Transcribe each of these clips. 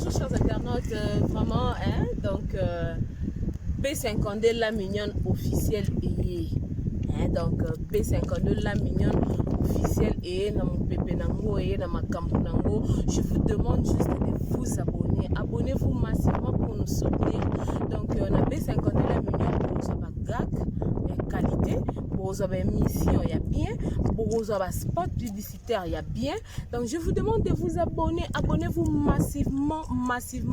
bonjour chers internautes, vraiment, hein, donc B52 la mignonne officielle et donc B52 la mignonne officielle et dans mon pépé nango et dans ma campo nango. Je vous demande juste de vous abonner. Abonnez-vous massivement pour nous soutenir. Donc on a B52 la mignonne pour ça gag, il y a qualité, pour ça émission, il y a bien, pour ça spot publicitaire, il y a bien. Donc je vous demande de vous abonner. Abonnez-vous massivement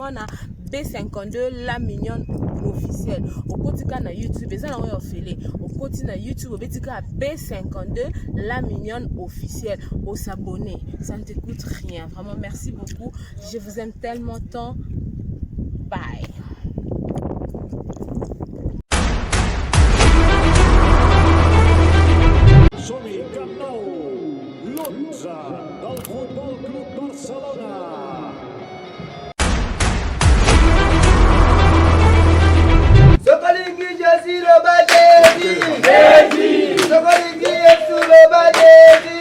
à B52 la mignonne officielle. Au quotidien na YouTube, ça on a fait au quotidien na YouTube, au quotidien B52 la mignonne officielle. Pour s'abonner, ça ne te coûte rien. Vraiment merci beaucoup. Je vous aime tellement tant. Bye. Som-hi, Camp Nou, l'11 del Futbol Club Barcelona. Sokolingi Jesi Robadezi Sokolingi Yesu Robadezi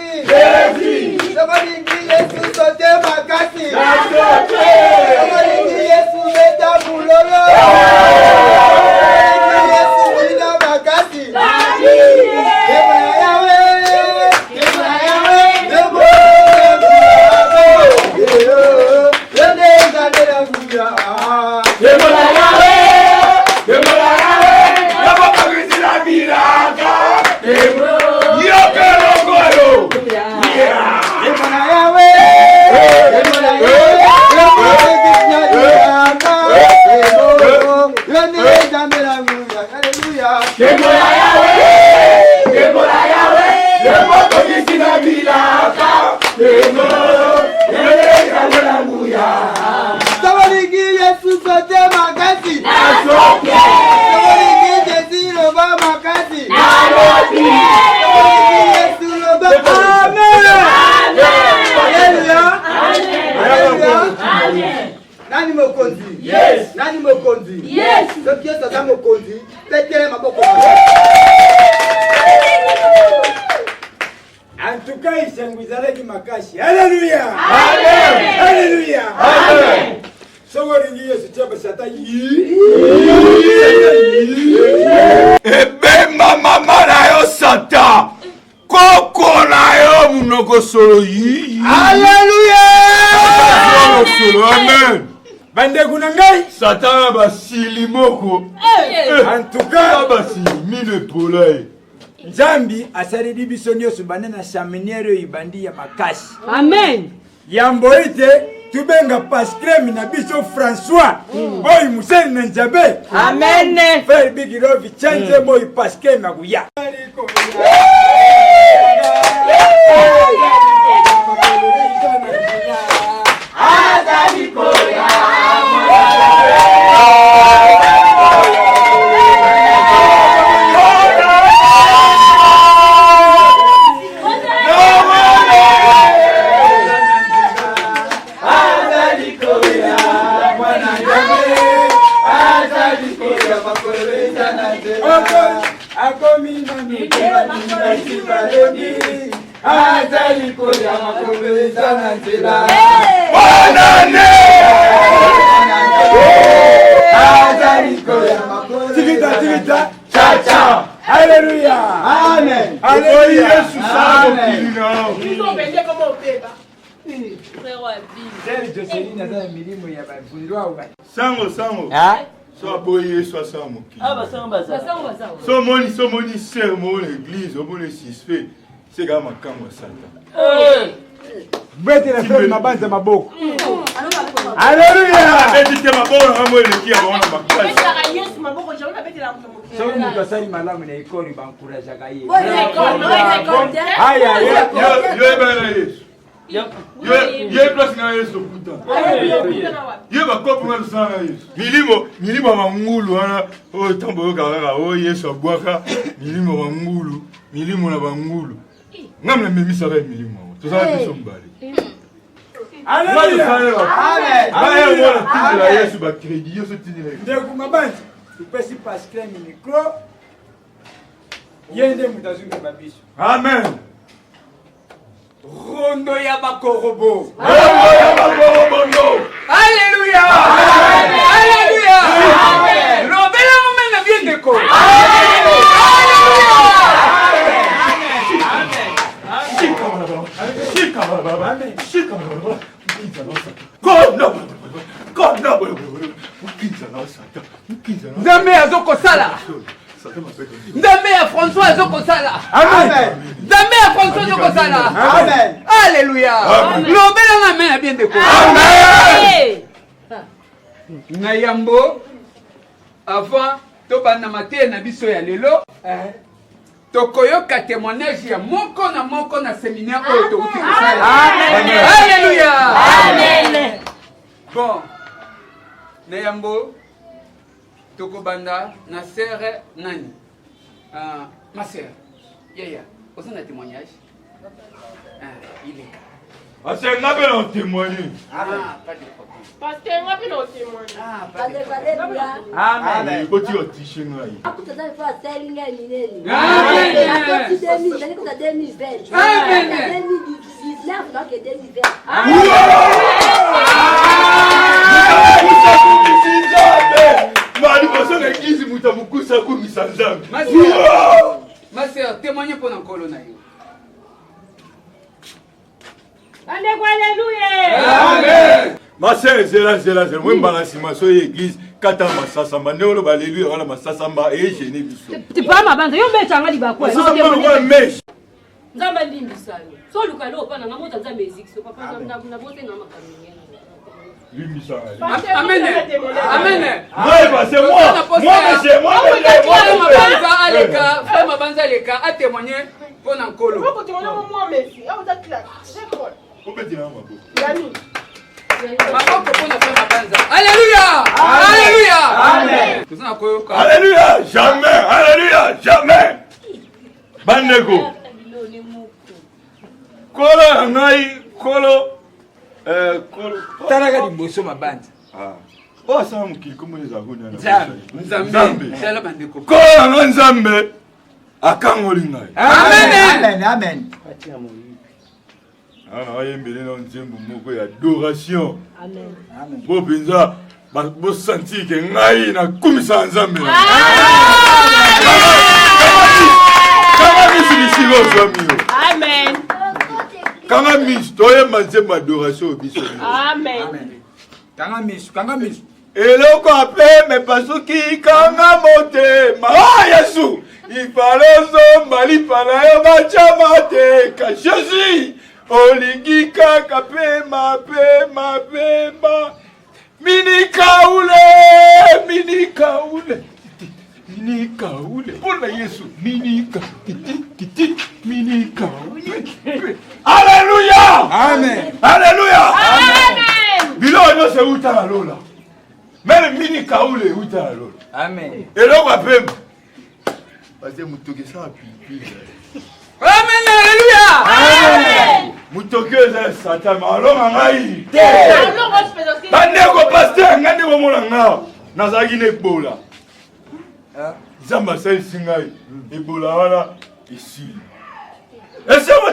Sokolingi Yesu Sote Makasi Sokolingi Yesu Beta Bulolo Sokolingi Yesu Beta Makasi Kebala Yahweh Kebala Yahweh Yende Zadela Guya Kebala Yahweh Nani mokonzi? Yes. Nani mokonzi? Yes. Donc Dieu ça mokonzi. Pétez ma boko. En tout cas, il s'engouizera qui makashi. Alléluia. Amen. Alléluia. Amen. Sogoringi Yesu tshaba sata yi. Ebemba mama na yo sata. Koko na yo munoko solo yi. Alléluia. Amen. Bande kunangai. Satan basili moko. En tout cas, basili mine polai. Nzambi asalidi biso nyonso bande na seminaire ibandi ya makasi. Amen. Yambo ite tubenga paskremi na biso François. Oyi museni na njabe. Amen. Frère Bigirovi change moi paskremi na kuya. Tigita. Cha. Alléluia. Amen. Alléluia. Yesu sa mokilina. Ils ont vendu comme au Péba. Frère Celle Joseline a milimo ya bafundwa wa. Sango. So aboyi Yesu sa mokilina. So moni sermon l'église, au moni sisfe. C'est ga makamwa satan. Bete la frère mabanza maboko. Alléluia. Betite maboko na mo eleki ya bona makasi. So mutu asali malamu na ikoni bankuraja kaye. Yo bana Yesu. Yo place na Yesu kuta. Yo bakopo na sana Yesu. Milimo mangulu wana o tambo kaka o Yesu abwaka milimo mangulu, milimo na bangulu. Ngamna memisa ba milimo. Tozala biso mbali. Alléluia. Amen. Aya mwana tindela Yesu ba crédit Yesu tindela. Ndeko mabanza. Tupesi pasteur ni micro. Yende mutazunga babiso. Amen. Bondo ya bakorobo. Alléluia. Alléluia. Lobela mona bien déco. Nzambe azokosala. Nzambe ya François azokosala. Amen. Nzambe ya François azokosala. Amen. Alléluia. Lobela nga main bien déco. Amen. Na yambo avant tobanda mate na biso ya lelo tokoyoka témoignage ya moko na séminaire oyo tokuti kosala. Alléluia. Amen. Bon, na yambo tokobanda na sœur nani ma sœur yaya oza na témoignage il est asenga mpe na témoigner. pas de problème. Parce que moi, je ne témoigne. Amen. Oti otishe ngai. Mali kosonga eglise muta mokusa akumisa nzambe. Ma sœur, témoignez pour nkolo na yo. Amen. Ma sœur, zela. Moi mbanga sima so église kata masasamba ndolo ba alléluia wala masasamba e gêné biso. Tu pas ma bande, yo mbetanga libakwa. Masasamba ko mesh. Nzamba ndimbisani. So lukalo pana ngamota nzamba ezikso papa na bote na makamenya. Limbisa. Amen. Amen. Moi c'est moi. Femme banza leka a témoigné pour nkolo. Pourquoi tu m'as moi merci? Ah vous êtes clair. C'est quoi? Yami. Alléluia. Alléluia. Amen. Alléluia, jamais. Bandeko. Kolo ngai kolo Talaga liboso mabandi. Oh ça mukili komo ezahuna na. Nzambe. Tala bandeko. Kolo ngai nzambe akangoli ngai. Amen. Ah, yembele na nzembo moko ya adoration. Amen. Bo benza bo sentir que ngai na kumisa nzambe. Kama Amen. Kanga mis toye nzembo adoration biso. Amen. Kanga mis. Eloko ape me pasuki kanga motema. Ah Yesu. Ifalozo mali pana yo machamate ka Jésus. Olingi kaka pema mini kaule pona Yesu mini kaule Alléluia. Amen. Bilo no se uta la lola même mini kaule uta la lola. Amen. Eloko apema parce mutoke sa pipi. Amen. Alléluia. Mutokeza Satan malonga ngai. Alors on se fait aussi. Bandeko pasteur ngande bomona nga. Nazaki ne bola. Zamba sai singai. Ebola wala ici. C'est bon.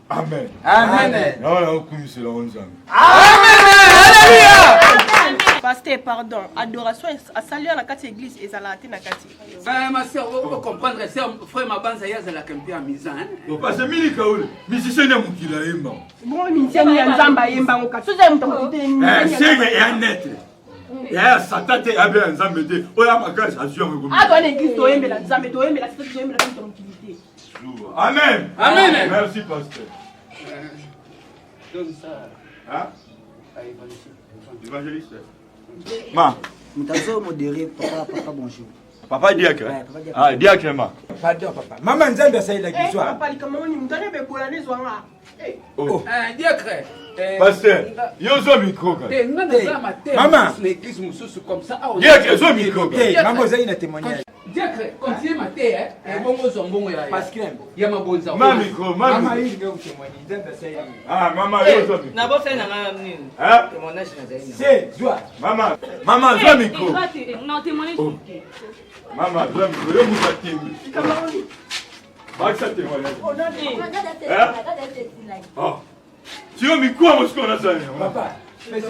Amen. Non, on commence là on zamba. Alléluia. Pasteur, pardon. Adoration à saluer à la carte église et à la tête na carte. Ma sœur, vous comprendre, frère Mabanza ya la campia mise hein. Parce que mili kaule, musicien na mukila yemba. Bon, ministère ya nzamba yemba ngoka. Soza mtamute. C'est un net. Ya Satan te abia nzambe te. Oya makasi azio ngoko. Ah, toi l'église toyembela nzambe toyembela c'est toyembela ton utilité. Amen. Merci pasteur. Donc ça. Hein? Évangéliste. Ma, mutazo modéré papa bonjour. Papa diacre. Ah, diacre ma. Pardon papa. Maman nzambe asaila kiswa. Papa likamoni mutane be kolane zwanga. Oh. Diacre. Pasteur, yo zo micro ka. Maman, l'église mususu comme ça. Diacre zo micro ka. Hey, mambo zai na témoignage. Diacre, continue ma terre hein. Bongo zombongo ya. Parce que ya mabonza. Mama micro, mama hii ndio témoignage nzambe asaila. Ah, mama yo zo micro. Na bo fe na ngam nini? Hein? Témoignage na zaina. C'est joie. Mama zo micro. Non, témoignage. Mama zo micro, yo musatimbi. Accepte témoignage. Ah. Tu as mis quoi, Moscou, on a ça? Papa, mais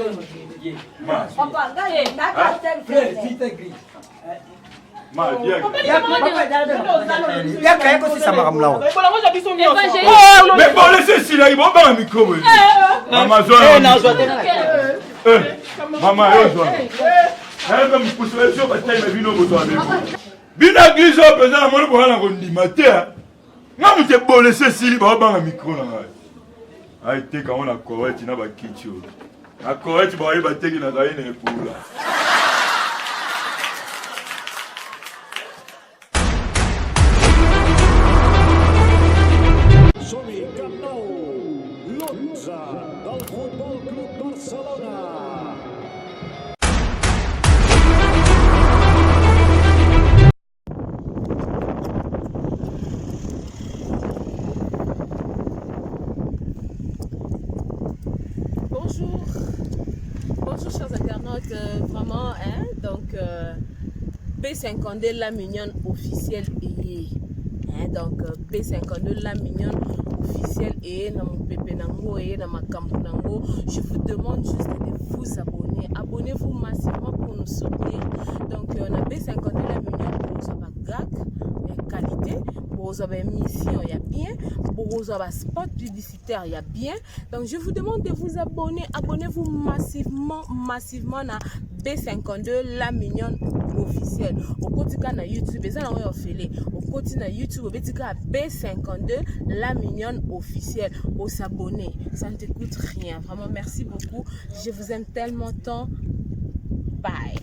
bon, laissez ici là, ils vont dans le micro. Maman, maman, elle me pousse les yeux parce qu'elle m'a vu nos motos avec vous. Bina glisse au président, moi, pour aller en condimentaire. Moi, je t'ai beau laisser ici, ils vont dans le micro. Ah, il était quand on a correct, il n'a pas quitté. La correct, il va y avoir des gens qui n'ont pas pour là. Som-hi, Camp Nou, l'11 del Futbol Club Barcelona. Bonjour chers internautes, vraiment, hein, donc B52 la mignonne officielle est, hein, donc B52 la mignonne officielle est dans mon pépé nango et dans ma campo nango. Je vous demande juste de vous abonner, abonnez-vous massivement pour nous soutenir. Donc on a B52 la mignonne pour sa gag, qualité, pour sa émission il y a bien, pour sa spot publicitaire il y a bien. Donc je vous demande de vous abonner, abonnez-vous massivement à B52 la mignonne officielle. Au quotidien na YouTube, ça on fait au quotidien na YouTube, B52 la mignonne officielle. Au s'abonner, ça ne te coûte rien. Vraiment merci beaucoup. Je vous aime tellement tant. Bye.